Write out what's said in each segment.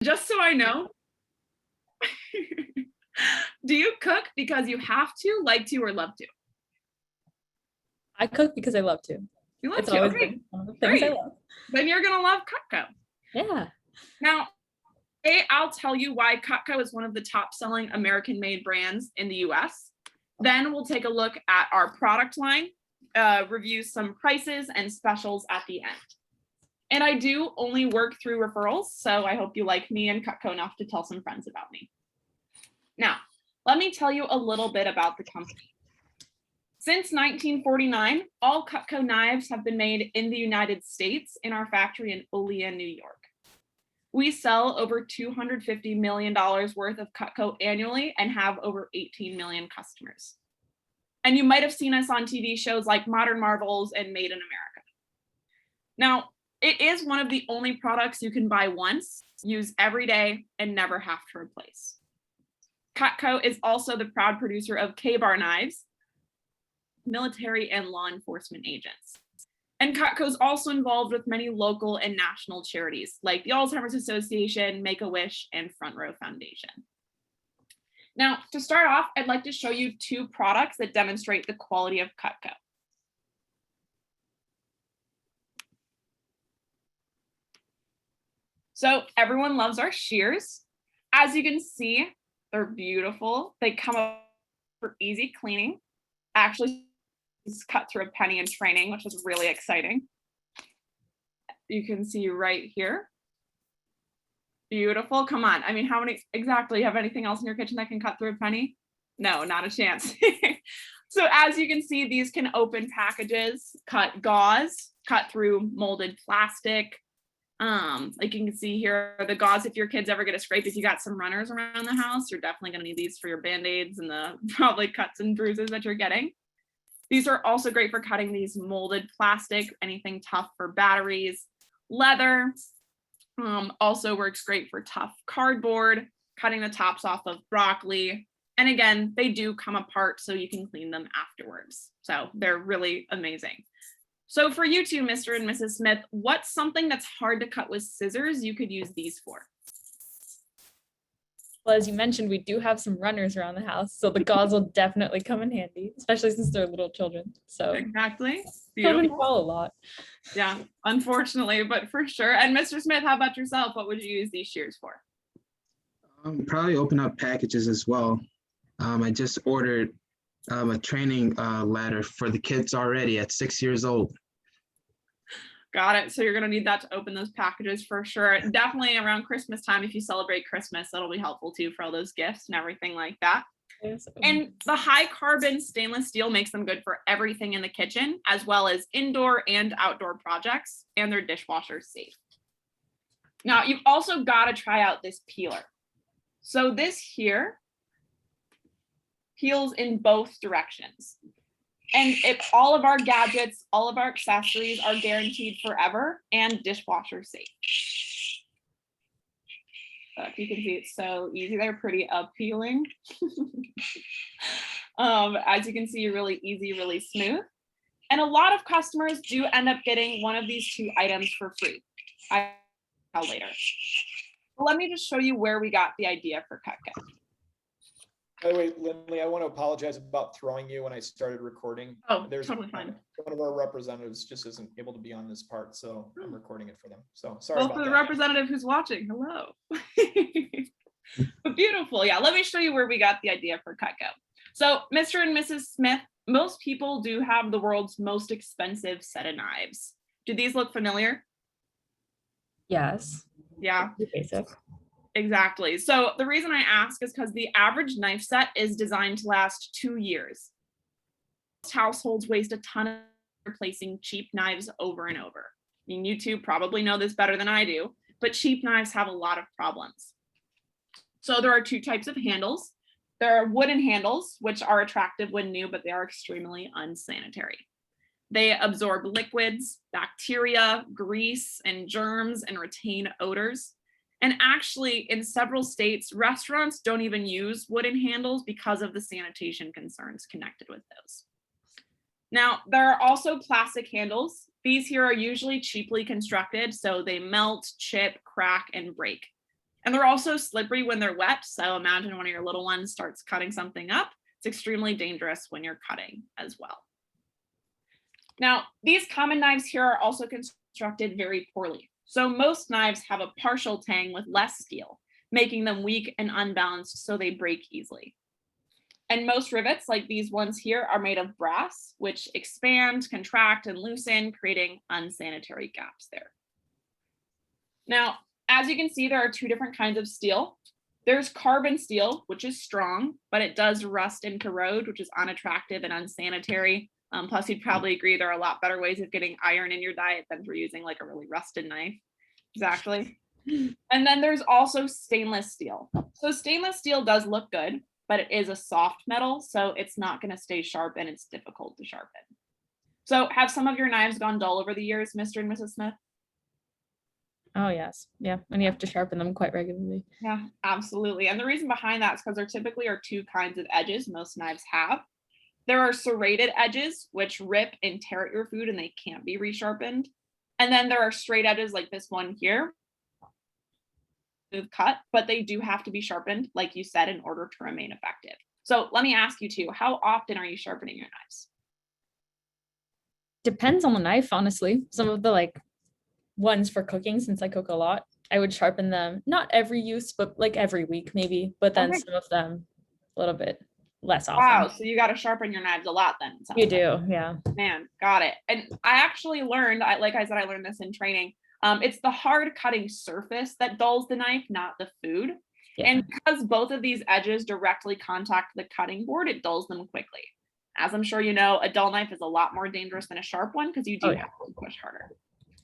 Just so I know, do you cook because you have to, like to, or love to? I cook because I love to. You love It's to. always Okay, been one of the things I great. love. Then you're gonna love Cutco. Yeah. Now, I'll tell you why Cutco is one of the top selling American made brands in the US. Then we'll take a look at our product line, review some prices and specials at the end. And I do only work through referrals, so I hope you like me and Cutco enough to tell some friends about me. Now, let me tell you a little bit about the company. Since 1949, all Cutco knives have been made in the United States in our factory in Olean, New York. We sell over $250 million worth of Cutco annually and have over 18 million customers. And you might have seen us on TV shows like Modern Marvels and Made in America. Now, it is one of the only products you can buy once, use every day, and never have to replace. Cutco is also the proud producer of K-Bar knives, military and law enforcement agents. And Cutco is also involved with many local and national charities like the Alzheimer's Association, Make-A-Wish, and Front Row Foundation. Now, to start off, I'd like to show you two products that demonstrate the quality of Cutco. So everyone loves our shears. As you can see, they're beautiful. They come up for easy cleaning. Actually, it's cut through a penny in training, which is really exciting. You can see right here. Beautiful. Come on. I mean, how many exactly? You have anything else in your kitchen that can cut through a penny? No, not a chance. So as you can see, these can open packages, cut gauze, cut through molded plastic. Like you can see here, the gauze, if your kids ever get a scrape, if you got some runners around the house, you're definitely going to need these for your band-aids and the probably cuts and bruises that you're getting. These are also great for cutting these molded plastic, anything tough for batteries, leather. Also works great for tough cardboard, cutting the tops off of broccoli. And again, they do come apart so you can clean them afterwards. So they're really amazing. So for you two, Mr. and Mrs. Smith, what's something that's hard to cut with scissors you could use these for? Well, as you mentioned, we do have some runners around the house, so the gauze will definitely come in handy, especially since they're little children. So exactly. Children fall a lot. Yeah, unfortunately, but for sure. And Mr. Smith, how about yourself? What would you use these shears for? Probably open up packages as well. I just ordered a training ladder for the kids already at 6 years old. Got it. So you're going to need that to open those packages for sure. Definitely around Christmas time, if you celebrate Christmas, that'll be helpful too for all those gifts and everything like that. Yes. And the high carbon stainless steel makes them good for everything in the kitchen, as well as indoor and outdoor projects, and they're dishwasher safe. Now, you've also got to try out this peeler. So this here peels in both directions. And if all of our gadgets, all of our accessories are guaranteed forever and dishwasher safe. If you can see, it's so easy. They're pretty appealing. As you can see, really easy, really smooth. And a lot of customers do end up getting one of these two items for free. I'll tell later. But let me just show you where we got the idea for Cutco. By the way, Lindley, I want to apologize about throwing you when I started recording. Oh, There's totally fine. One of our representatives just isn't able to be on this part, so I'm recording it for them. So sorry Well, about for the that. representative who's watching, hello. But beautiful. Yeah, let me show you where we got the idea for Cutco. So Mr. and Mrs. Smith, most people do have the world's most expensive set of knives. Do these look familiar? Yes. Yeah. Basic. Exactly. So the reason I ask is because the average knife set is designed to last 2 years. Most households waste a ton of replacing cheap knives over and over. I mean, you two probably know this better than I do, but cheap knives have a lot of problems. So there are two types of handles. There are wooden handles, which are attractive when new, but they are extremely unsanitary. They absorb liquids, bacteria, grease, and germs, and retain odors. And actually, in several states, restaurants don't even use wooden handles because of the sanitation concerns connected with those. Now, there are also plastic handles. These here are usually cheaply constructed, so they melt, chip, crack, and break. And they're also slippery when they're wet. So imagine one of your little ones starts cutting something up. It's extremely dangerous when you're cutting as well. Now, these common knives here are also constructed very poorly. So most knives have a partial tang with less steel, making them weak and unbalanced so they break easily. And most rivets, like these ones here, are made of brass, which expand, contract, and loosen, creating unsanitary gaps there. Now, as you can see, there are two different kinds of steel. There's carbon steel, which is strong, but it does rust and corrode, which is unattractive and unsanitary. Plus, you'd probably agree there are a lot better ways of getting iron in your diet than through using like a really rusted knife. Exactly. And then there's also stainless steel. So stainless steel does look good, but it is a soft metal, so it's not going to stay sharp and it's difficult to sharpen. So have some of your knives gone dull over the years, Mr. and Mrs. Smith? Oh, yes. Yeah. And you have to sharpen them quite regularly. Yeah, absolutely. And the reason behind that is because there typically are two kinds of edges most knives have. There are serrated edges, which rip and tear at your food and they can't be resharpened. And then there are straight edges like this one here, smooth cut, but they do have to be sharpened, like you said, in order to remain effective. So let me ask you too, how often are you sharpening your knives? Depends on the knife, honestly. Some of the ones for cooking, since I cook a lot, I would sharpen them, not every use, but like every week maybe, but then Okay. some of them a little bit less often. Wow, so you got to sharpen your knives a lot then. it sounds You like. do, yeah. Man, got it. And I actually learned, like I said, I learned this in training. It's the hard cutting surface that dulls the knife, not the food. Yeah. And because both of these edges directly contact the cutting board, it dulls them quickly. As I'm sure you know, a dull knife is a lot more dangerous than a sharp one because you do have to push harder.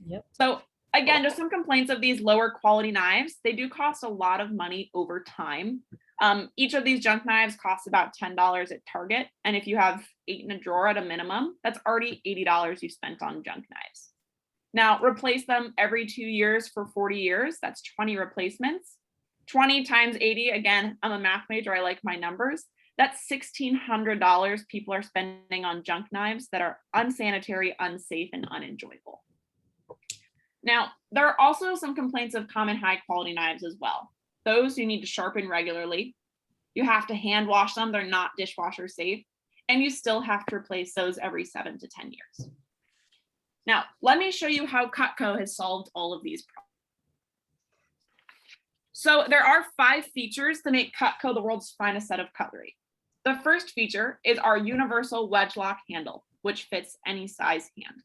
Yep. So again, just some complaints of these lower quality knives. They do cost a lot of money over time. Each of these junk knives costs about $10 at Target. And if you have 8 in a drawer at a minimum, that's already $80 you spent on junk knives. Now, replace them every 2 years for 40 years. That's 20 replacements. 20 times 80, again, I'm a math major, I like my numbers. That's $1,600 people are spending on junk knives that are unsanitary, unsafe, and unenjoyable. Now, there are also some complaints of common high quality knives as well. Those you need to sharpen regularly. You have to hand wash them. They're not dishwasher safe. And you still have to replace those every 7 to 10 years. Now, let me show you how Cutco has solved all of these problems. So there are 5 features that make Cutco the world's finest set of cutlery. The first feature is our universal wedge lock handle, which fits any size hand.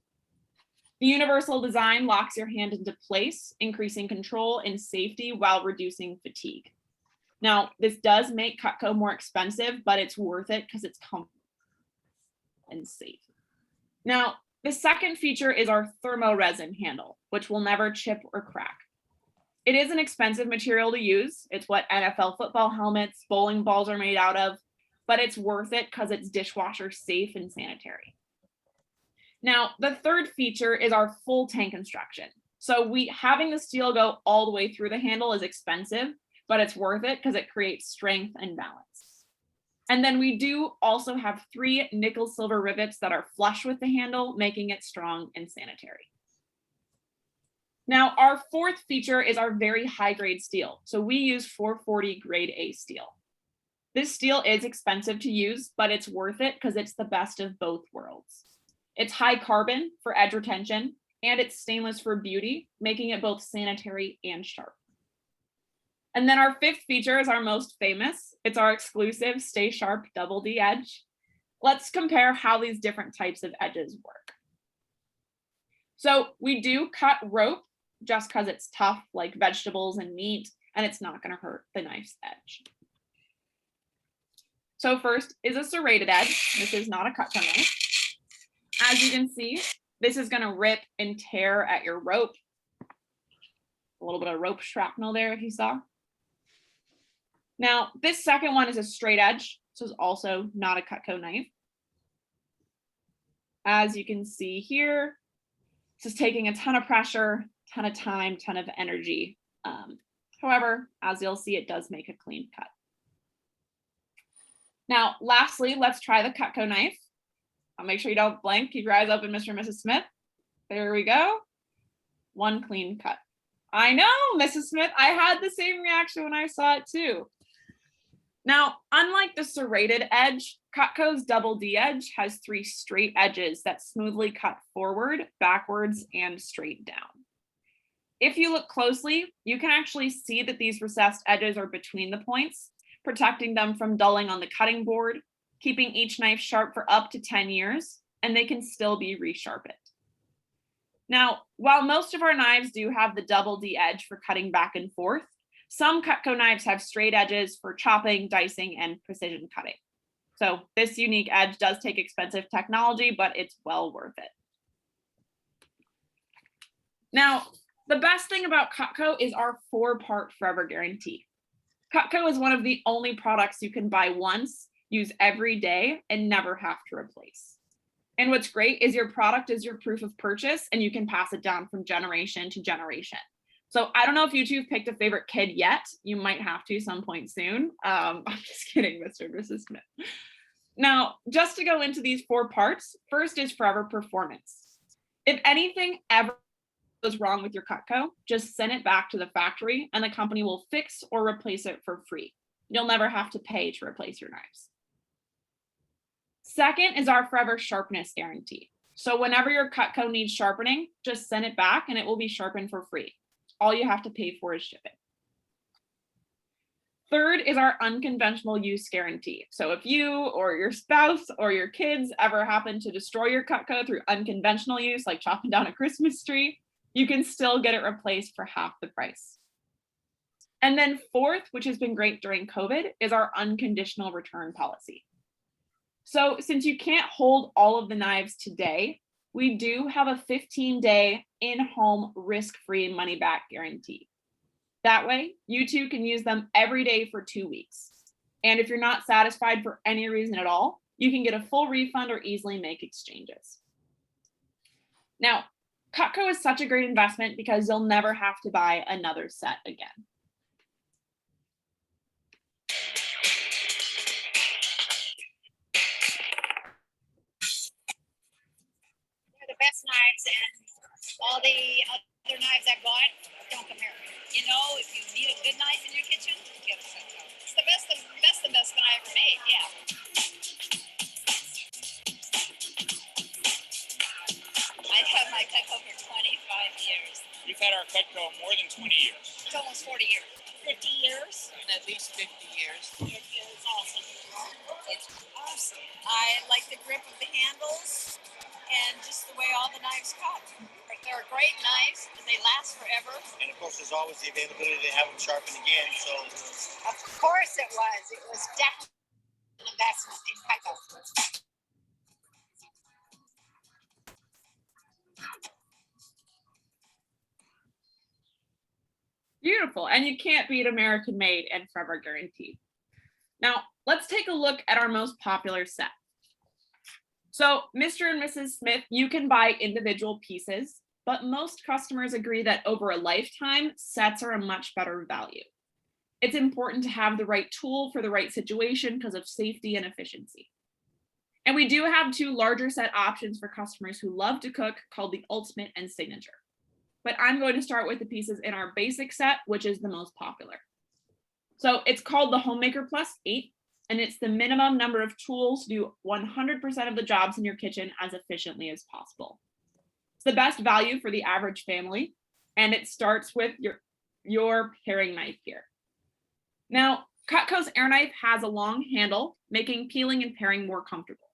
The universal design locks your hand into place, increasing control and safety while reducing fatigue. Now, this does make Cutco more expensive, but it's worth it because it's comfortable and safe. Now, the second feature is our thermoresin handle, which will never chip or crack. It is an expensive material to use. It's what NFL football helmets, bowling balls are made out of, but it's worth it because it's dishwasher safe and sanitary. Now, the third feature is our full tank construction. So having the steel go all the way through the handle is expensive, but it's worth it because it creates strength and balance. And then we do also have 3 nickel silver rivets that are flush with the handle, making it strong and sanitary. Now, our fourth feature is our very high grade steel. So we use 440 grade A steel. This steel is expensive to use, but it's worth it because it's the best of both worlds. It's high carbon for edge retention, and it's stainless for beauty, making it both sanitary and sharp. And then our fifth feature is our most famous. It's our exclusive Stay Sharp Double D edge. Let's compare how these different types of edges work. So we do cut rope just because it's tough, like vegetables and meat, and it's not going to hurt the knife's edge. So first is a serrated edge. This is not a Cutco knife. As you can see, this is going to rip and tear at your rope. A little bit of rope shrapnel there if you saw. Now, this second one is a straight edge. This is also not a Cutco knife. As you can see here, this is taking a ton of pressure, ton of time, ton of energy. However, as you'll see, it does make a clean cut. Now, lastly, let's try the Cutco knife. I'll make sure you don't blink. Keep your eyes open, Mr. and Mrs. Smith. There we go. One clean cut. I know, Mrs. Smith. I had the same reaction when I saw it too. Now, unlike the serrated edge, Cutco's double D edge has 3 straight edges that smoothly cut forward, backwards, and straight down. If you look closely, you can actually see that these recessed edges are between the points, protecting them from dulling on the cutting board, keeping each knife sharp for up to 10 years, and they can still be resharpened. Now, while most of our knives do have the double D edge for cutting back and forth, some Cutco knives have straight edges for chopping, dicing, and precision cutting. So this unique edge does take expensive technology, but it's well worth it. Now, the best thing about Cutco is our 4-part forever guarantee. Cutco is one of the only products you can buy once, use every day, and never have to replace. And what's great is your product is your proof of purchase, and you can pass it down from generation to generation. So I don't know if you two have picked a favorite kid yet. You might have to some point soon. I'm just kidding, Mr. and Mrs. Smith. Now, just to go into these 4 parts, first is forever performance. If anything ever goes wrong with your Cutco, just send it back to the factory and the company will fix or replace it for free. You'll never have to pay to replace your knives. Second is our forever sharpness guarantee. So whenever your Cutco needs sharpening, just send it back and it will be sharpened for free. All you have to pay for is shipping. Third is our unconventional use guarantee. So if you or your spouse or your kids ever happen to destroy your Cutco through unconventional use, like chopping down a Christmas tree, you can still get it replaced for half the price. And then fourth, which has been great during COVID, is our unconditional return policy. So since you can't hold all of the knives today, we do have a 15-day in-home risk-free money-back guarantee. That way, you two can use them every day for 2 weeks. And if you're not satisfied for any reason at all, you can get a full refund or easily make exchanges. Now, Cutco is such a great investment because you'll never have to buy another set again. They're the best knives, and all the other knives I bought don't compare. You know, if you need a good knife in your kitchen, get a Cutco. It's the best that I ever made, yeah. I've had my Cutco for 25 years. We've had our Cutco more than 20 years. It's almost 40 years. 50 years? At least 50 years. It is awesome. It's awesome. I like the grip of the handles and just the way all the knives cut. They're great knives and they last forever. And of course, there's always the availability to have them sharpened again. So, Of course it was. It was definitely an investment in Cutco. Beautiful. And you can't beat American made and forever guaranteed. Now, let's take a look at our most popular set. So, Mr. and Mrs. Smith, you can buy individual pieces, but most customers agree that over a lifetime, sets are a much better value. It's important to have the right tool for the right situation because of safety and efficiency. And we do have 2 larger set options for customers who love to cook called the Ultimate and Signature. But I'm going to start with the pieces in our basic set, which is the most popular. So it's called the Homemaker Plus 8, and it's the minimum number of tools to do 100% of the jobs in your kitchen as efficiently as possible. It's the best value for the average family, and it starts with your paring knife here. Now, Cutco's air knife has a long handle, making peeling and paring more comfortable.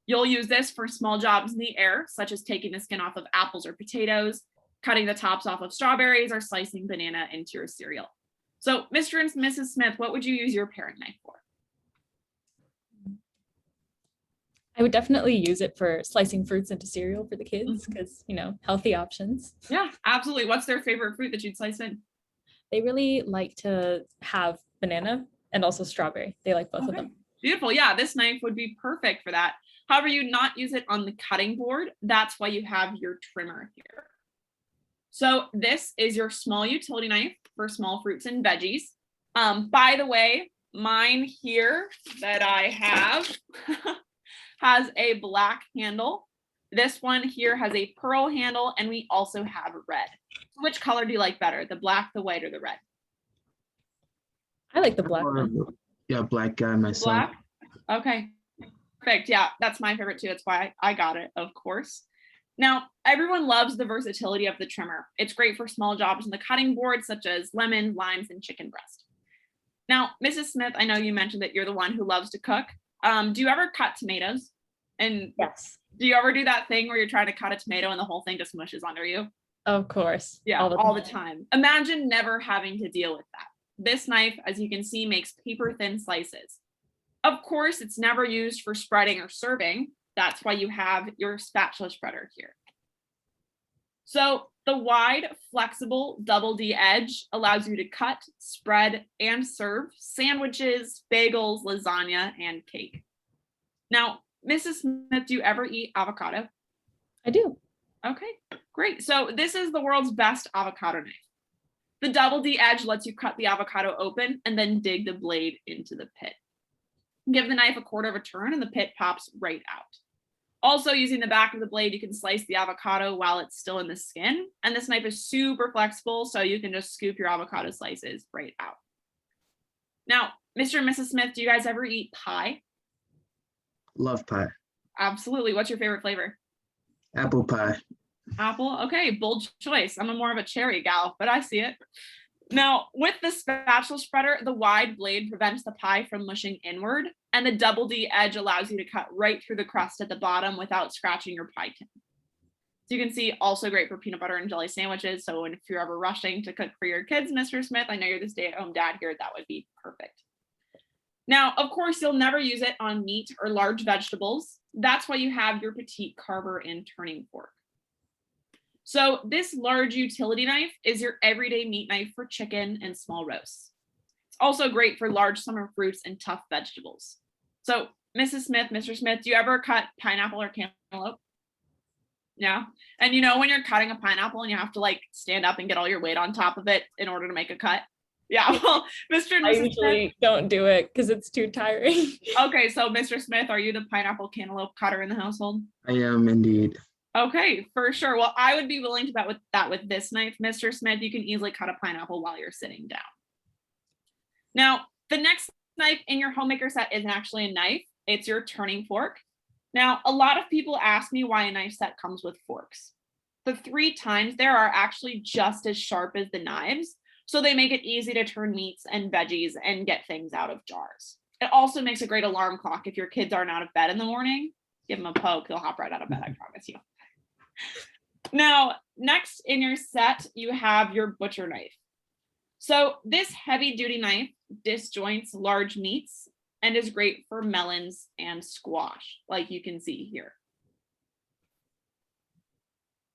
You'll use this for small jobs in the air, such as taking the skin off of apples or potatoes, cutting the tops off of strawberries, or slicing banana into your cereal. So, Mr. and Mrs. Smith, what would you use your paring knife for? I would definitely use it for slicing fruits into cereal for the kids because, you know, healthy options. Yeah, absolutely. What's their favorite fruit that you'd slice in? They really like to have banana and also strawberry. They like both of them. Beautiful. Yeah, this knife would be perfect for that. However, you not use it on the cutting board. That's why you have your trimmer here. So this is your small utility knife for small fruits and veggies. By the way, mine here that I have has a black handle. This one here has a pearl handle, and we also have red. Which color do you like better, the black, the white, or the red? I like the black one. Yeah, black guy myself. Black? Okay, perfect. Yeah, that's my favorite too. That's why I got it, of course. Now, everyone loves the versatility of the trimmer. It's great for small jobs on the cutting board, such as lemons, limes, and chicken breast. Now, Mrs. Smith, I know you mentioned that you're the one who loves to cook. Do you ever cut tomatoes? And Yes, do you ever do that thing where you're trying to cut a tomato and the whole thing just mushes under you? of course. Yeah, all the the time. time. Imagine never having to deal with that. This knife, as you can see, makes paper thin slices. Of course, it's never used for spreading or serving. That's why you have your spatula spreader here. So the wide, flexible double D edge allows you to cut, spread, and serve sandwiches, bagels, lasagna, and cake. Now, Mrs. Smith, do you ever eat avocado? I do. Okay, great. So this is the world's best avocado knife. The double D edge lets you cut the avocado open and then dig the blade into the pit. Give the knife a quarter of a turn and the pit pops right out. Also, using the back of the blade, you can slice the avocado while it's still in the skin. And this knife is super flexible, so you can just scoop your avocado slices right out. Now, Mr. and Mrs. Smith, do you guys ever eat pie? Love pie. Absolutely. What's your favorite flavor? Apple pie. Apple. Okay, bold choice. I'm more of a cherry gal, but I see it. Now, with the spatula spreader, the wide blade prevents the pie from mushing inward, and the double D edge allows you to cut right through the crust at the bottom without scratching your pie tin. So you can see, also great for peanut butter and jelly sandwiches. So if you're ever rushing to cook for your kids, Mr. Smith, I know you're the stay-at-home dad here, that would be perfect. Now, of course, you'll never use it on meat or large vegetables. That's why you have your petite carver and turning fork. So this large utility knife is your everyday meat knife for chicken and small roasts. It's also great for large summer fruits and tough vegetables. So Mrs. Smith, Mr. Smith, do you ever cut pineapple or cantaloupe? Yeah. And you know, when you're cutting a pineapple and you have to like stand up and get all your weight on top of it in order to make a cut? Yeah, well, Mr. and I Mrs. usually don't do it because it's too tiring. Smith. Okay, so Mr. Smith, are you the pineapple cantaloupe cutter in the household? I am indeed. Okay, for sure. Well, I would be willing to bet with that with this knife, Mr. Smith. You can easily cut a pineapple while you're sitting down. Now, the next knife in your homemaker set isn't actually a knife. It's your turning fork. Now, a lot of people ask me why a knife set comes with forks. The 3 tines there are actually just as sharp as the knives, so they make it easy to turn meats and veggies and get things out of jars. It also makes a great alarm clock if your kids aren't out of bed in the morning. Give them a poke, they'll hop right out of bed, I promise you. Now, next in your set, you have your butcher knife. So this heavy duty knife disjoints large meats and is great for melons and squash, like you can see here.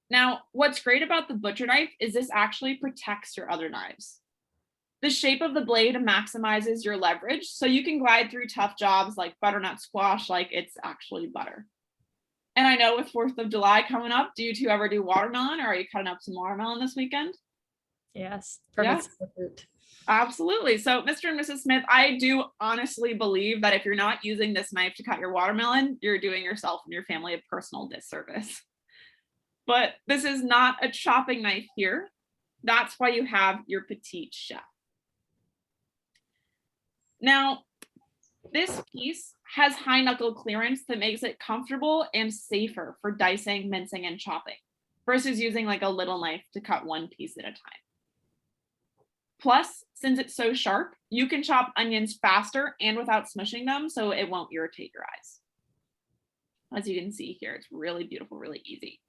Now, what's great about the butcher knife is this actually protects your other knives. The shape of the blade maximizes your leverage, so you can glide through tough jobs like butternut squash like it's actually butter. And I know with 4th of July coming up, do you two ever do watermelon, or are you cutting up some watermelon this weekend? Yes, Yes. perfect fruit. Absolutely. So, Mr. and Mrs. Smith, I do honestly believe that if you're not using this knife to cut your watermelon, you're doing yourself and your family a personal disservice. But this is not a chopping knife here. That's why you have your petite chef. Now, this piece has high knuckle clearance that makes it comfortable and safer for dicing, mincing, and chopping versus using like a little knife to cut one piece at a time. Plus, since it's so sharp, you can chop onions faster and without smushing them, so it won't irritate your eyes. As you can see here, it's really beautiful, really easy.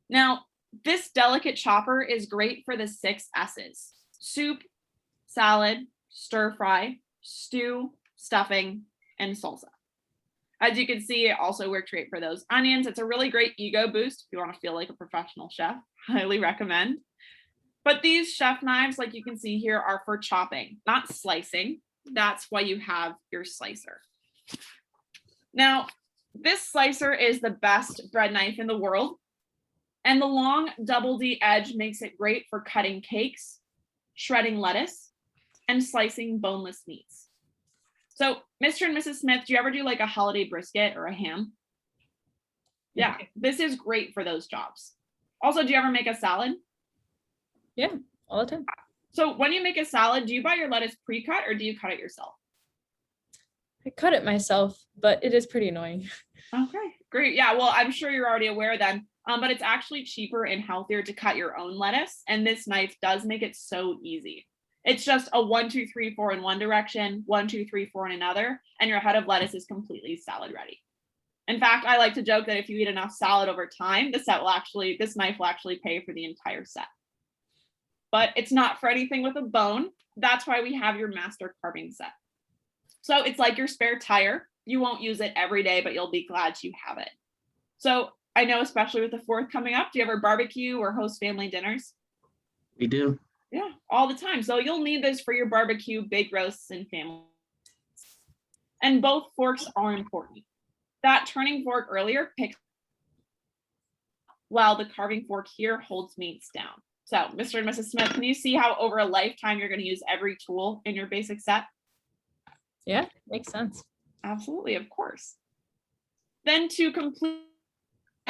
Now, this delicate chopper is great for the 6 S's: soup, salad, stir fry, stew, stuffing, and salsa. As you can see, it also works great for those onions. It's a really great ego boost if you want to feel like a professional chef. Highly recommend. But these chef knives, like you can see here, are for chopping, not slicing. That's why you have your slicer. Now, this slicer is the best bread knife in the world. And the long double D edge makes it great for cutting cakes, shredding lettuce, and slicing boneless meats. So, Mr. and Mrs. Smith, do you ever do like a holiday brisket or a ham? Yeah, this is great for those jobs. Also, do you ever make a salad? All the time. So when you make a salad, do you buy your lettuce pre-cut or do you cut it yourself? I cut it myself, but it is pretty annoying. Okay, great. Yeah, well, I'm sure you're already aware then, but it's actually cheaper and healthier to cut your own lettuce. And this knife does make it so easy. It's just a 1, 2, 3, 4 in one direction, 1, 2, 3, 4 in another, and your head of lettuce is completely salad ready. In fact, I like to joke that if you eat enough salad over time, this knife will actually pay for the entire set. But it's not for anything with a bone. That's why we have your master carving set. So it's like your spare tire. You won't use it every day, but you'll be glad you have it. So I know, especially with the 4th coming up, do you ever barbecue or host family dinners? We do. Yeah, all the time. So you'll need this for your barbecue, big roasts, and family. And both forks are important. That turning fork earlier picks, while the carving fork here holds meats down. So Mr. and Mrs. Smith, can you see how over a lifetime you're going to use every tool in your basic set? Yeah, makes sense. Absolutely, of course. Then to complete,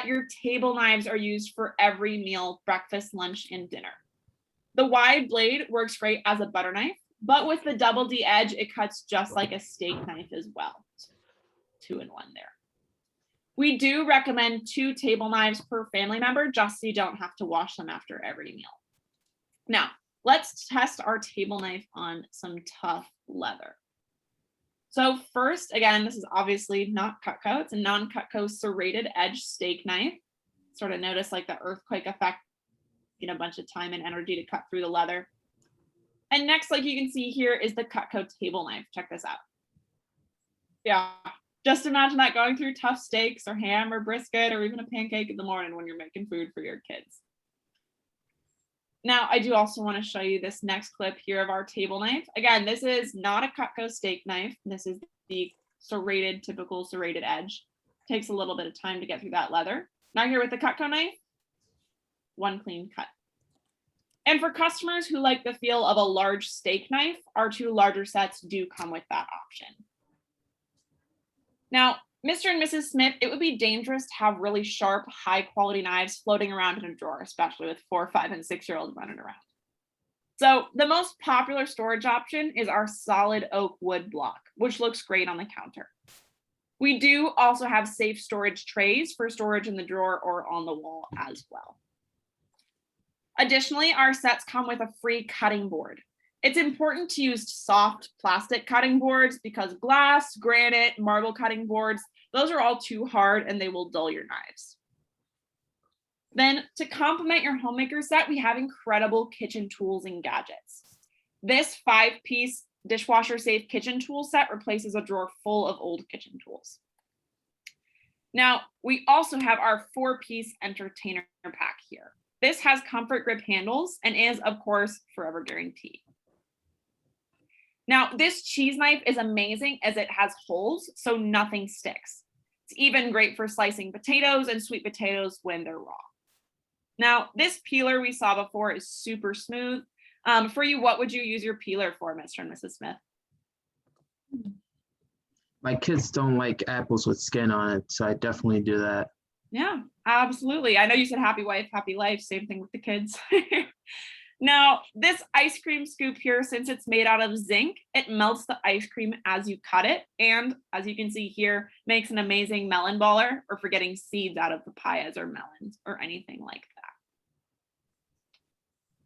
your table knives are used for every meal, breakfast, lunch, and dinner. The wide blade works great as a butter knife, but with the double D edge, it cuts just like a steak knife as well. 2 in 1 there. We do recommend 2 table knives per family member, just so you don't have to wash them after every meal. Now, let's test our table knife on some tough leather. So first, again, this is obviously not Cutco. It's a non-Cutco serrated edge steak knife. Sort of notice like the earthquake effect, a bunch of time and energy to cut through the leather. And next, like you can see here, is the Cutco table knife. Check this out. Yeah, just imagine that going through tough steaks or ham or brisket or even a pancake in the morning when you're making food for your kids. Now, I do also want to show you this next clip here of our table knife. Again, this is not a Cutco steak knife. This is the serrated, typical serrated edge. Takes a little bit of time to get through that leather. Now here with the Cutco knife, 1 clean cut. And for customers who like the feel of a large steak knife, our 2 larger sets do come with that option. Now, Mr. and Mrs. Smith, it would be dangerous to have really sharp, high quality knives floating around in a drawer, especially with 4, 5, and 6-year-olds running around. So the most popular storage option is our solid oak wood block, which looks great on the counter. We do also have safe storage trays for storage in the drawer or on the wall as well. Additionally, our sets come with a free cutting board. It's important to use soft plastic cutting boards because glass, granite, marble cutting boards, those are all too hard and they will dull your knives. Then to complement your homemaker set, we have incredible kitchen tools and gadgets. This 5-piece dishwasher safe kitchen tool set replaces a drawer full of old kitchen tools. Now, we also have our 4-piece entertainer pack here. This has comfort grip handles and is, of course, forever guaranteed. Now, this cheese knife is amazing as it has holes, so nothing sticks. It's even great for slicing potatoes and sweet potatoes when they're raw. Now, this peeler we saw before is super smooth. For you, what would you use your peeler for, Mr. and Mrs. Smith? My kids don't like apples with skin on it, so I definitely do that. Yeah, absolutely. I know you said happy wife, happy life. Same thing with the kids. Now, this ice cream scoop here, since it's made out of zinc, it melts the ice cream as you cut it. And as you can see here, makes an amazing melon baller or for getting seeds out of papayas or melons or anything like that.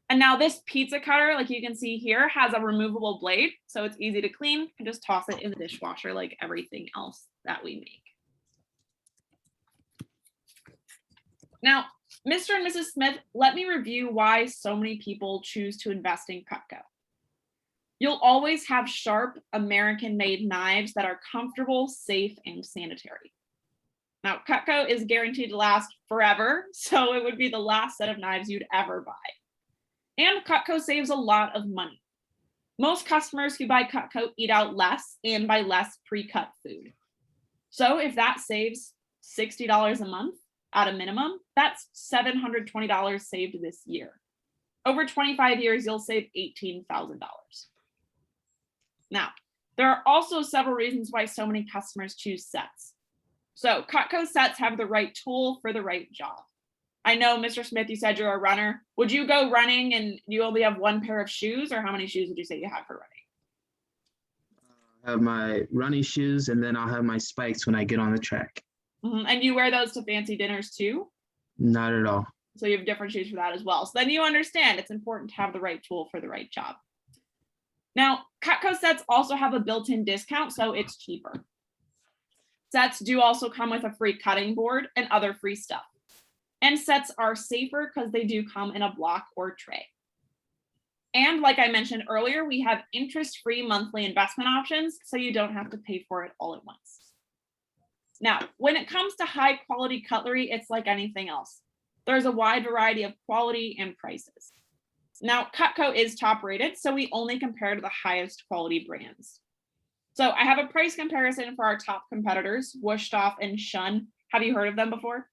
And now this pizza cutter, like you can see here, has a removable blade. So it's easy to clean. You can just toss it in the dishwasher like everything else that we make. Now, Mr. and Mrs. Smith, let me review why so many people choose to invest in Cutco. You'll always have sharp American-made knives that are comfortable, safe, and sanitary. Now, Cutco is guaranteed to last forever, so it would be the last set of knives you'd ever buy. And Cutco saves a lot of money. Most customers who buy Cutco eat out less and buy less pre-cut food. So if that saves $60 a month, at a minimum, that's $720 saved this year. Over 25 years, you'll save $18,000. Now, there are also several reasons why so many customers choose sets. So Cutco sets have the right tool for the right job. I know, Mr. Smith, you said you're a runner. Would you go running and you only have one pair of shoes, or how many shoes would you say you have for running? I have my running shoes, and then I'll have my spikes when I get on the track. And you wear those to fancy dinners too? Not at all. So you have different shoes for that as well. So then you understand it's important to have the right tool for the right job. Now, Cutco sets also have a built-in discount, so it's cheaper. Sets do also come with a free cutting board and other free stuff. And sets are safer because they do come in a block or tray. And like I mentioned earlier, we have interest-free monthly investment options, so you don't have to pay for it all at once. Now, when it comes to high quality cutlery, it's like anything else. There's a wide variety of quality and prices. Now, Cutco is top rated, so we only compare to the highest quality brands. So I have a price comparison for our top competitors, Wusthof and Shun. Have you heard of them before?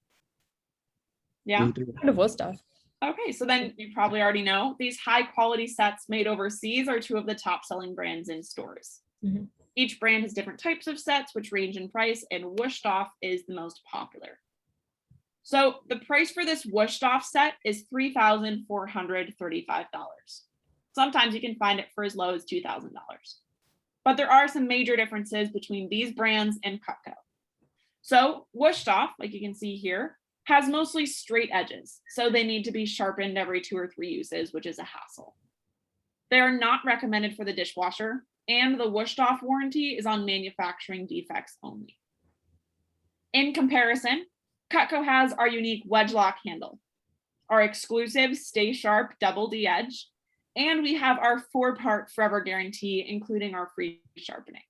Yeah. Kind of was stuff. Okay, so then you probably already know these high quality sets made overseas are two of the top selling brands in stores. Mhm. Each brand has different types of sets, which range in price, and Wusthof is the most popular. So the price for this Wusthof set is $3,435. Sometimes you can find it for as low as $2,000. But there are some major differences between these brands and Cutco. So Wusthof, like you can see here, has mostly straight edges, so they need to be sharpened every 2 or 3 uses, which is a hassle. They are not recommended for the dishwasher, and the Wusthof warranty is on manufacturing defects only. In comparison, Cutco has our unique wedge lock handle, our exclusive Stay Sharp Double D edge, and we have our 4-part forever guarantee, including our free sharpening.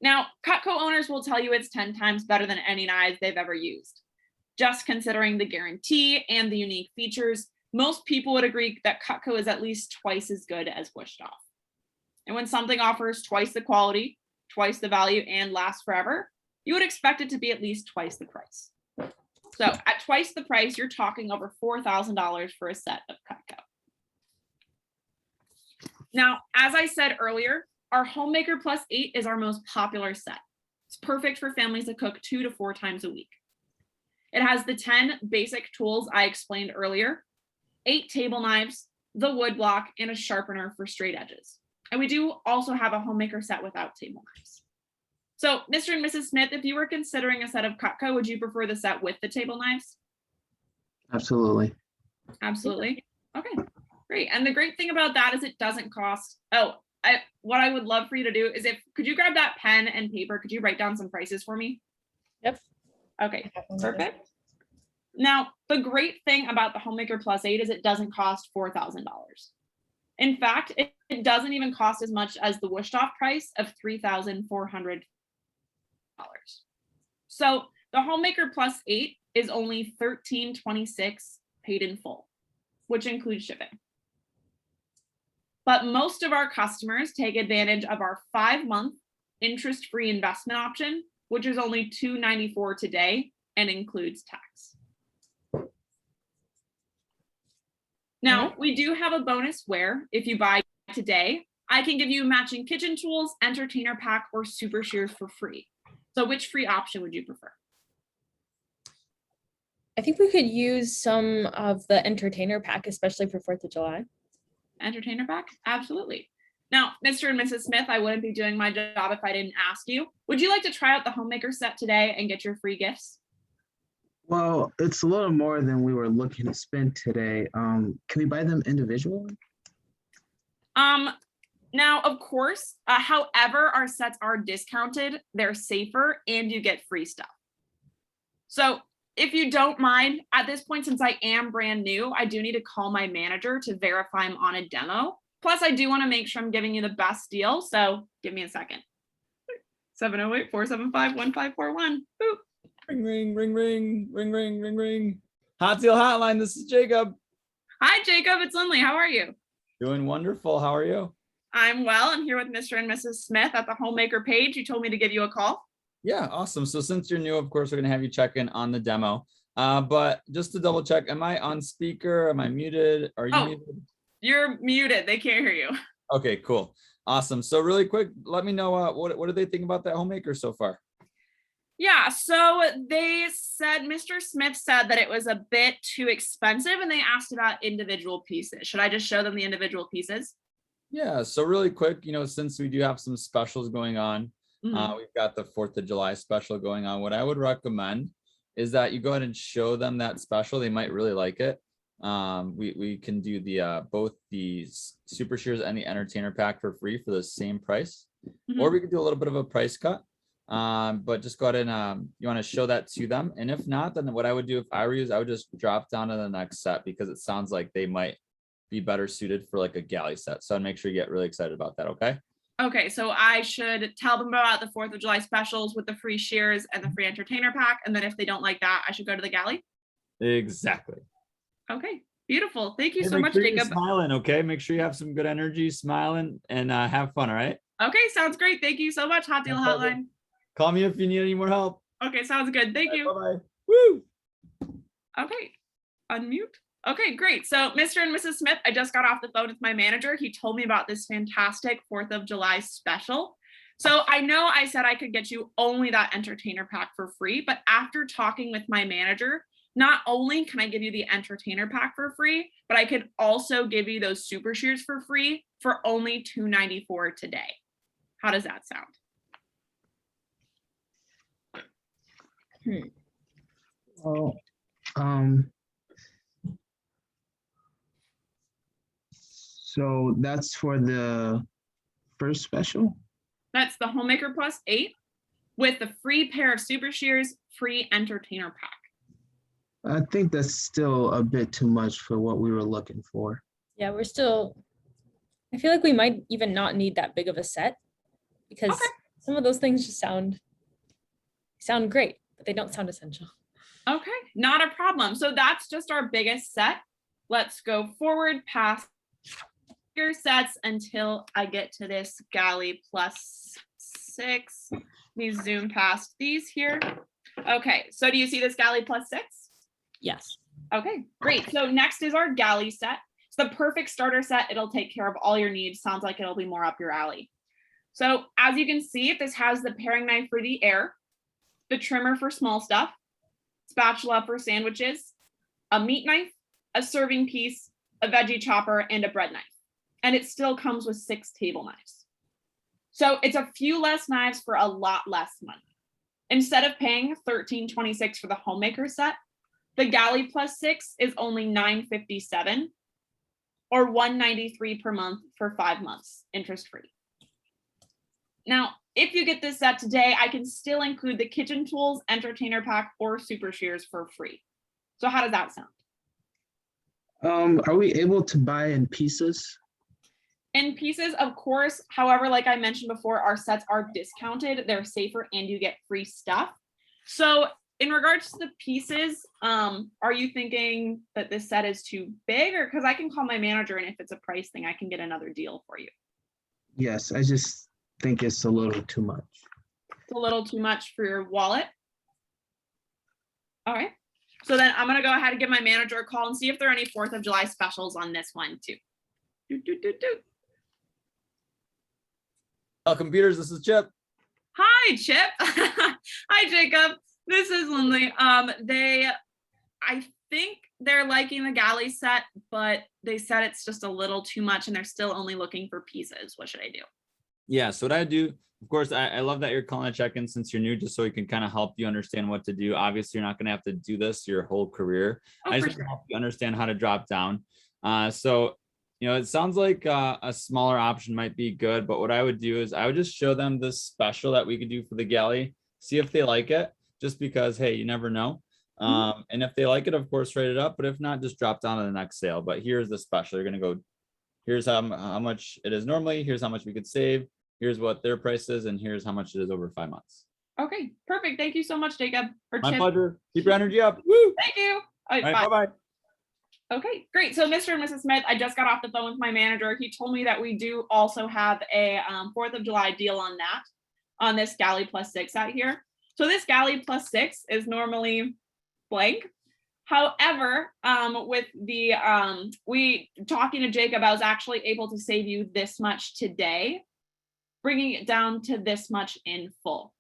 Now, Cutco owners will tell you it's 10 times better than any knives they've ever used. Just considering the guarantee and the unique features, most people would agree that Cutco is at least twice as good as Wusthof. And when something offers twice the quality, twice the value, and lasts forever, you would expect it to be at least twice the price. So at twice the price, you're talking over $4,000 for a set of Cutco. Now, as I said earlier, our Homemaker Plus 8 is our most popular set. It's perfect for families that cook 2 to 4 times a week. It has the 10 basic tools I explained earlier, 8 table knives, the wood block, and a sharpener for straight edges. And we do also have a homemaker set without table knives. So, Mr. and Mrs. Smith, if you were considering a set of Cutco, would you prefer the set with the table knives? Absolutely. Absolutely. Okay, great. And the great thing about that is it doesn't cost. What I would love for you to do is could you grab that pen and paper? Could you write down some prices for me? Yep. Okay, perfect. Now, the great thing about the Homemaker Plus 8 is it doesn't cost $4,000. In fact, it doesn't even cost as much as the Wusthof price of $3,400. So the Homemaker Plus 8 is only $1,326 paid in full, which includes shipping. But most of our customers take advantage of our 5-month interest-free investment option, which is only $294 today and includes tax. Now, we do have a bonus where if you buy today, I can give you matching kitchen tools, entertainer pack, or super shears for free. So which free option would you prefer? I think we could use some of the entertainer pack, especially for 4th of July. Entertainer pack? Absolutely. Now, Mr. and Mrs. Smith, I wouldn't be doing my job if I didn't ask you. Would you like to try out the Homemaker set today and get your free gifts? Well, it's a little more than we were looking to spend today. Can we buy them individually? Now, of course, however, our sets are discounted, they're safer, and you get free stuff. So if you don't mind, at this point, since I am brand new, I do need to call my manager to verify I'm on a demo. Plus, I do want to make sure I'm giving you the best deal. So give me a second. 708-475-1541. Boop. Ring, ring, ring, ring, ring, ring, ring, ring. Hot Deal Hotline, this is Jacob. Hi, Jacob. It's Lindley. How are you? Doing wonderful. How are you? I'm well. I'm here with Mr. and Mrs. Smith at the Homemaker page. You told me to give you a call. Yeah, awesome. So since you're new, of course, we're going to have you check in on the demo. But just to double check, am I on speaker? Am I muted? Are you muted? You're muted. They can't hear you. Okay, cool. Awesome. So really quick, let me know what do they think about that Homemaker so far? Yeah, so they said, Mr. Smith said that it was a bit too expensive and they asked about individual pieces. Should I just show them the individual pieces? Yeah, so really quick, since we do have some specials going on, Mhm. we've got the 4th of July special going on. What I would recommend is that you go ahead and show them that special. They might really like it. We can do the both the super shears and the entertainer pack for free for the same price, or Mhm. we could do a little bit of a price cut. But just go ahead and you want to show that to them. And if not, then what I would do if I were you is I would just drop down to the next set because it sounds like they might be better suited for like a galley set. So I'd make sure you get really excited about that. Okay. Okay, so I should tell them about the 4th of July specials with the free shears and the free entertainer pack. And then if they don't like that, I should go to the galley. Exactly. Okay, beautiful. Thank you Hey, so make much, sure you're Jacob. smiling. Okay. Make sure you have some good energy, smiling, and have fun. All right. Okay, sounds great. Thank you so much, Hot Deal No problem. Hotline. Call me if you need any more help. Okay, sounds good. Thank you. Bye bye. Woo. Okay, unmute. Okay, great. So Mr. and Mrs. Smith, I just got off the phone with my manager. He told me about this fantastic 4th of July special. So I know I said I could get you only that entertainer pack for free, but after talking with my manager, not only can I give you the entertainer pack for free, but I could also give you those super shears for free for only $2.94 today. How does that sound? Oh, so that's for the first special? That's the Homemaker Plus 8 with the free pair of super shears, free entertainer pack. I think that's still a bit too much for what we were looking for. Yeah, I feel like we might even not need that big of a set because Okay. some of those things just sound great, but they don't sound essential. Okay, not a problem. So that's just our biggest set. Let's go forward past your sets until I get to this galley plus 6. Let me zoom past these here. Okay, so do you see this galley plus 6? Yes. Okay, great. So next is our galley set. It's the perfect starter set. It'll take care of all your needs. Sounds like it'll be more up your alley. So as you can see, this has the paring knife for the air, the trimmer for small stuff, spatula for sandwiches, a meat knife, a serving piece, a veggie chopper, and a bread knife. And it still comes with 6 table knives. So it's a few less knives for a lot less money. Instead of paying $13.26 for the Homemaker set, the Galley plus 6 is only $9.57 or $193 per month for 5 months, interest free. Now, if you get this set today, I can still include the kitchen tools, entertainer pack, or super shears for free. So how does that sound? Are we able to buy in pieces? In pieces, of course. However, like I mentioned before, our sets are discounted. They're safer and you get free stuff. So in regards to the pieces, are you thinking that this set is too big? Or because I can call my manager and if it's a price thing, I can get another deal for you. Yes, I just think it's a little too much. It's a little too much for your wallet. All right. So then I'm going to go ahead and give my manager a call and see if there are any 4th of July specials on this one too. Computers, this is Chip. Hi, Chip. Hi, Jacob. This is Lindley. I think they're liking the galley set, but they said it's just a little too much and they're still only looking for pieces. What should I do? Yeah, so what I do, of course, I love that you're calling a check-in since you're new, just so we can kind of help you understand what to do. Obviously, you're not going to have to do this your whole career. Oh, I for just sure. help you understand how to drop down. So, it sounds like a smaller option might be good, but what I would do is I would just show them this special that we could do for the galley, see if they like it, just because, hey, you never know. And if they like it, of course, rate it up, but if not, just drop down to the next sale. But here's the special. You're going to go, here's how much it is normally, here's how much we could save, here's what their price is, and here's how much it is over 5 months. Okay, perfect. Thank you so much, Jacob. Or My Chip. pleasure. Keep your energy up. Woo! Thank you. All right, Bye. bye-bye. Okay, great. So Mr. and Mrs. Smith, I just got off the phone with my manager. He told me that we do also have a 4th of July deal on this galley plus 6 out here. So this galley plus 6 is normally blank. However, with the talking to Jacob, I was actually able to save you this much today, bringing it down to this much in full.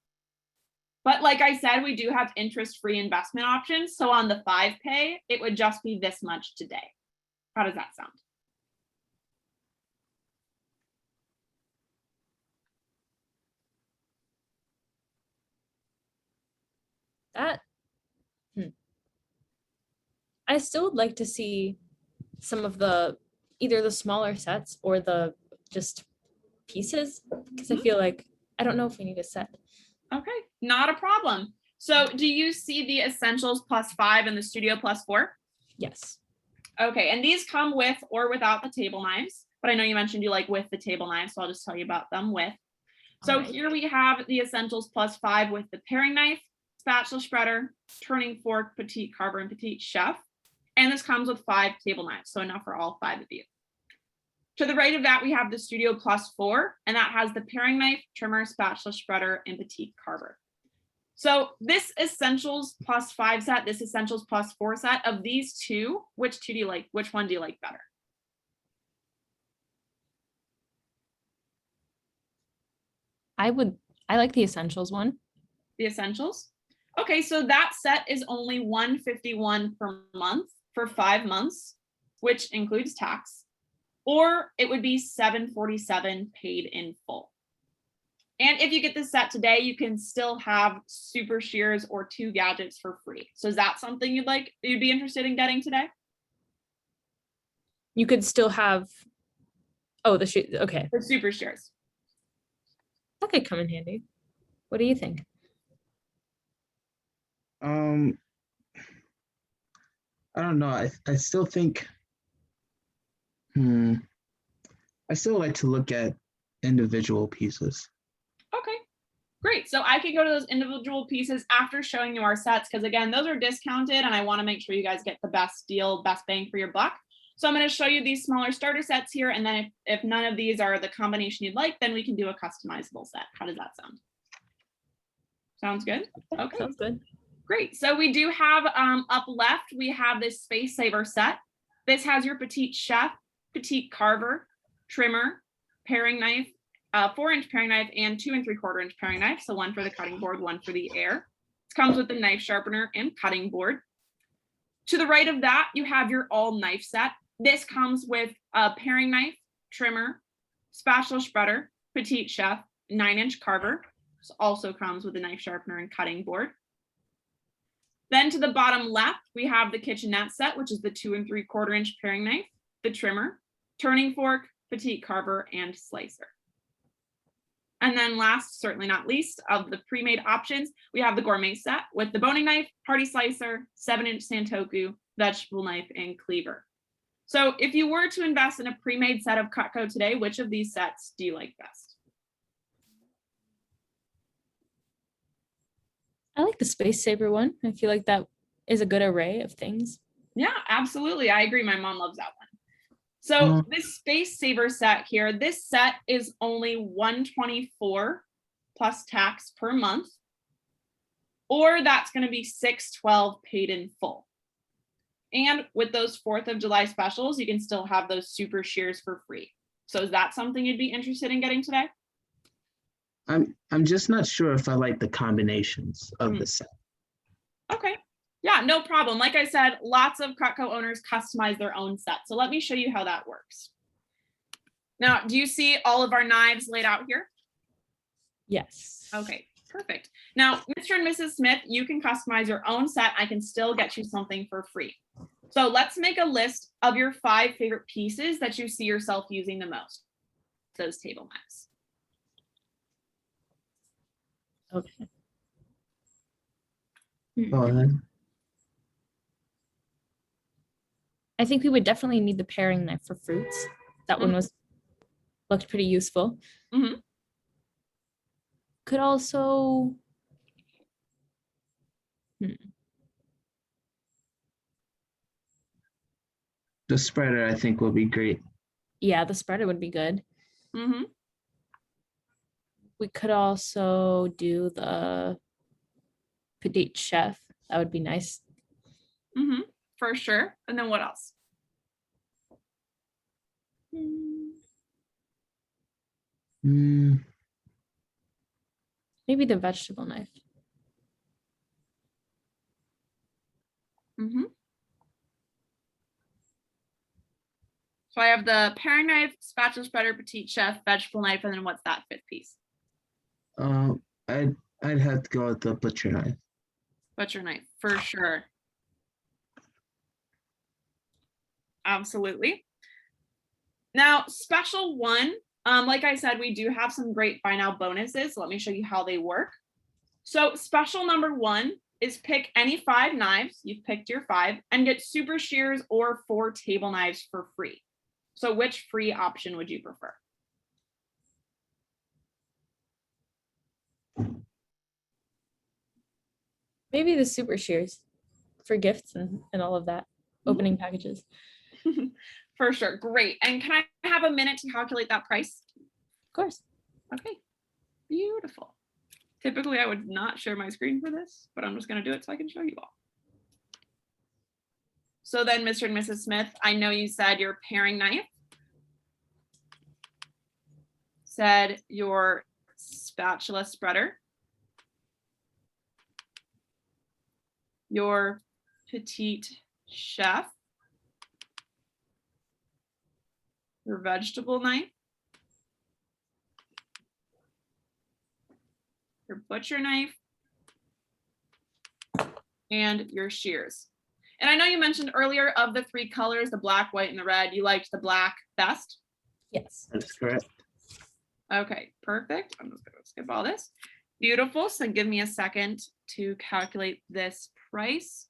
But like I said, we do have interest-free investment options. So on the 5 pay, it would just be this much today. How does that sound? That I still would like to see some of the either the smaller sets or the just pieces because I feel like I don't know if we need a set. Okay, not a problem. So do you see the essentials +5 and the studio +4? Yes. Okay, and these come with or without the table knives, but I know you mentioned you like with the table knives, so I'll just tell you about them with. So Alright. here we have the essentials +5 with the paring knife, spatula spreader, turning fork, petite carver, and petite chef. And this comes with 5 table knives, so enough for all 5 of you. To the right of that, we have the studio +4, and that has the paring knife, trimmer, spatula spreader, and petite carver. So this essentials +5 set, this essentials +4 set, of these two, which two do you like? Which one do you like better? I like the essentials one. The essentials? Okay, so that set is only $151 per month for 5 months, which includes tax, or it would be $747 paid in full. And if you get this set today, you can still have super shears or 2 gadgets for free. So is that something you'd be interested in getting today? You could still have the shoe. Okay. The super shears. That could come in handy. What do you think? I don't know. I still think, I still like to look at individual pieces. Okay, great. So I could go to those individual pieces after showing you our sets, because again, those are discounted and I want to make sure you guys get the best deal, best bang for your buck. So I'm going to show you these smaller starter sets here. And then if none of these are the combination you'd like, then we can do a customizable set. How does that sound? Sounds good? Okay. Sounds good. Great. So we do have up left, we have this Space Saver set. This has your petite chef, petite carver, trimmer, paring knife, 4-inch paring knife, and 2 3/4-inch paring knife. So one for the cutting board, one for the air. It comes with the knife sharpener and cutting board. To the right of that, you have your all knife set. This comes with a paring knife, trimmer, spatula spreader, petite chef, 9-inch carver. This also comes with a knife sharpener and cutting board. Then to the bottom left, we have the kitchenette set, which is the 2 3/4-inch paring knife, the trimmer, turning fork, petite carver, and slicer. And then last, certainly not least, of the pre-made options, we have the gourmet set with the boning knife, party slicer, 7-inch santoku, vegetable knife, and cleaver. So if you were to invest in a pre-made set of Cutco today, which of these sets do you like best? I like the Space Saver one. I feel like that is a good array of things. Yeah, absolutely. I agree. My mom loves that one. So this Space Saver set here, this set is only $124 plus tax per month, or that's going to be $612 paid in full. And with those 4th of July specials, you can still have those super shears for free. So is that something you'd be interested in getting today? I'm just not sure if I like the combinations of the set. Okay. Yeah, no problem. Like I said, lots of Cutco owners customize their own set. So let me show you how that works. Now, do you see all of our knives laid out here? Yes. Okay, perfect. Now, Mr. and Mrs. Smith, you can customize your own set. I can still get you something for free. So let's make a list of your 5 favorite pieces that you see yourself using the most. Those table knives. Okay. Go ahead. I think we would definitely need the paring knife for fruits. That one looked pretty useful. Mhm. Could also The spreader, I think, will be great. yeah, the spreader would be good. Mhm. We could also do the petite chef. That would be nice. Mhm. For sure. And then what else? Mm, Maybe the vegetable knife. Mhm. So I have the paring knife, spatula spreader, petite chef, vegetable knife, and then what's that fifth piece? I'd have to go with the butcher knife. Butcher knife, for sure. Absolutely. Now, special one, like I said, we do have some great buy now bonuses. So let me show you how they work. So special number one is pick any 5 knives. You've picked your 5 and get super shears or 4 table knives for free. So which free option would you prefer? Maybe the super shears for gifts and all of that. Opening packages. For sure. Great. And can I have a minute to calculate that price? Of course. Okay. Beautiful. Typically, I would not share my screen for this, but I'm just going to do it so I can show you all. So then, Mr. and Mrs. Smith, I know you said your paring knife, said your spatula spreader, your petite chef, your vegetable knife, your butcher knife, and your shears. And I know you mentioned earlier of the 3 colors, the black, white, and the red, you liked the black best. Yes. That's correct. Okay, perfect. I'm just gonna skip all this. Beautiful. So give me a second to calculate this price.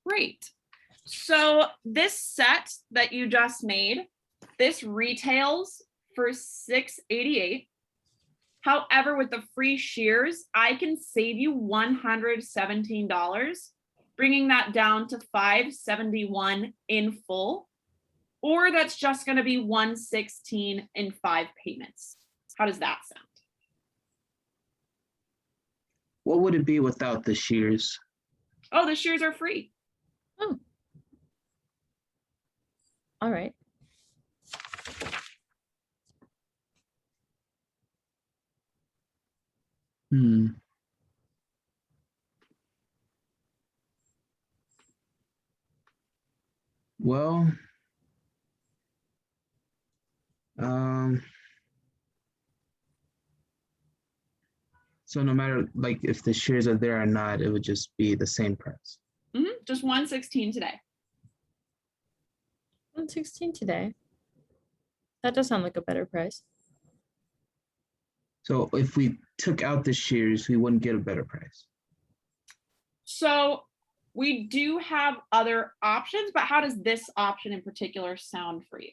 Great. So this set that you just made, this retails for $6.88. However, with the free shears, I can save you $117, bringing that down to $571 in full, or that's just going to be $116 in 5 payments. How does that sound? What would it be without the shears? Oh, the shears are free. Oh. All right. Hmm. Well, so no matter like if the shears are there or not, it would just be the same price. Just $116 today. 116 today. That does sound like a better price. So if we took out the shears, we wouldn't get a better price. So we do have other options, but how does this option in particular sound for you?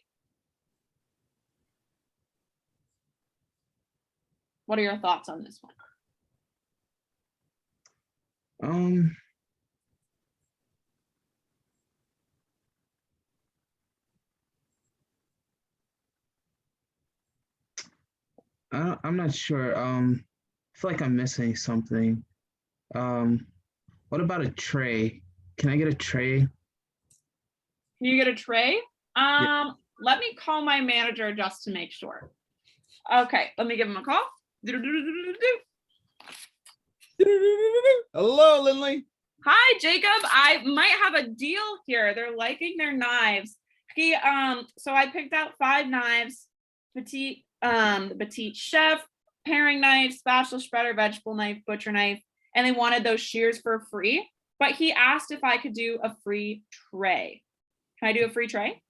What are your thoughts on this one? I'm not sure. I feel like I'm missing something. What about a tray? Can I get a tray? Can you get a tray? Let me call my manager just to make sure. Okay, let me give him a call. Hello, Lindley. Hi, Jacob. I might have a deal here. They're liking their knives. So I picked out 5 knives, the petite chef, paring knife, spatula spreader, vegetable knife, butcher knife, and they wanted those shears for free. But he asked if I could do a free tray. Can I do a free tray?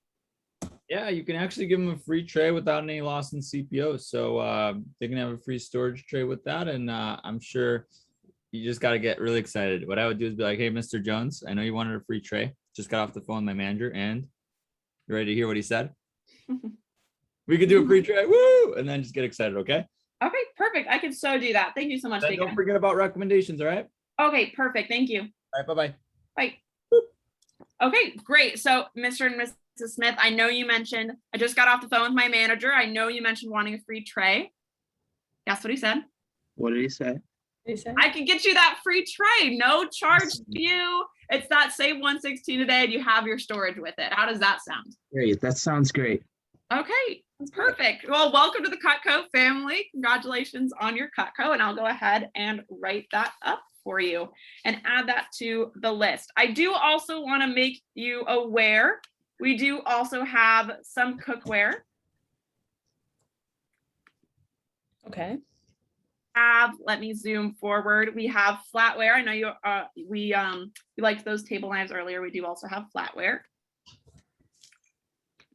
Yeah, you can actually give them a free tray without any loss in CPO. So they can have a free storage tray with that. And I'm sure you just got to get really excited. What I would do is be like, hey, Mr. Jones, I know you wanted a free tray. Just got off the phone with my manager, and you ready to hear what he said? We could do a free tray. Woo! And then just get excited, okay? Okay, perfect. I can so do that. Thank you so much, Then Jacob. don't forget about recommendations, all right? Okay, perfect. Thank you. All right, bye-bye. Bye. Okay, great. So, Mr. and Mrs. Smith, I know you mentioned, I just got off the phone with my manager. I know you mentioned wanting a free tray. Guess what he said? What did he say? I can get you that free tray. No charge to you. It's that same 116 a day and you have your storage with it. How does that sound? Great. That sounds great. Okay, That's perfect. Perfect. Well, welcome to the Cutco family. Congratulations on your Cutco, and I'll go ahead and write that up for you and add that to the list. I do also want to make you aware, we do also have some cookware. Okay. Let me zoom forward. We have flatware. I know you we liked those table knives earlier. We do also have flatware.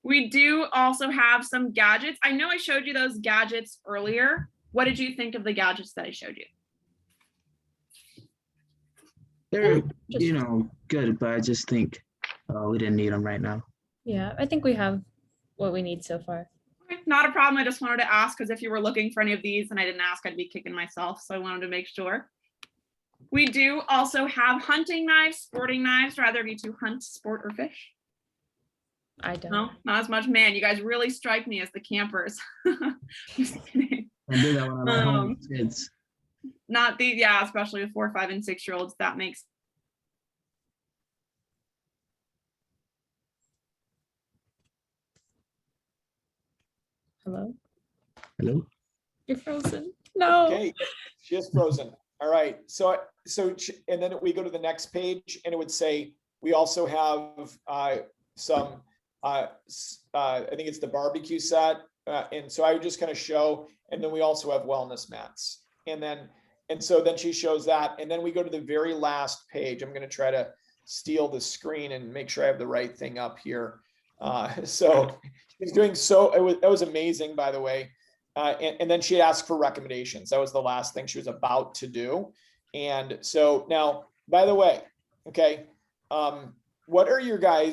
We do also have some gadgets. I know I showed you those gadgets earlier. What did you think of the gadgets that I showed you? They're, Just- good, but I just think we didn't need them right now. Yeah, I think we have what we need so far. Okay, not a problem. I just wanted to ask because if you were looking for any of these and I didn't ask, I'd be kicking myself. So I wanted to make sure. We do also have hunting knives, sporting knives, rather of you to hunt, sport, or fish. I don't. No, not as much. Man, you guys really strike me as the campers. Just kidding. I do that when I'm at home with kids. Not the, yeah, especially with 4, 5, and 6-year-olds. That makes Hello? Hello? You're frozen. No. Okay, she is frozen. All right, so and then we go to the next page and it would say, we also have some, I think it's the barbecue set. And so I would just kind of show, and then we also have wellness mats. And so then she shows that, and then we go to the very last page. I'm gonna try to steal the screen and make sure I have the right thing up here. So she's doing so, that was amazing, by the way. And then she asked for recommendations. That was the last thing she was about to do. And so now, by the way, okay, what are your guys'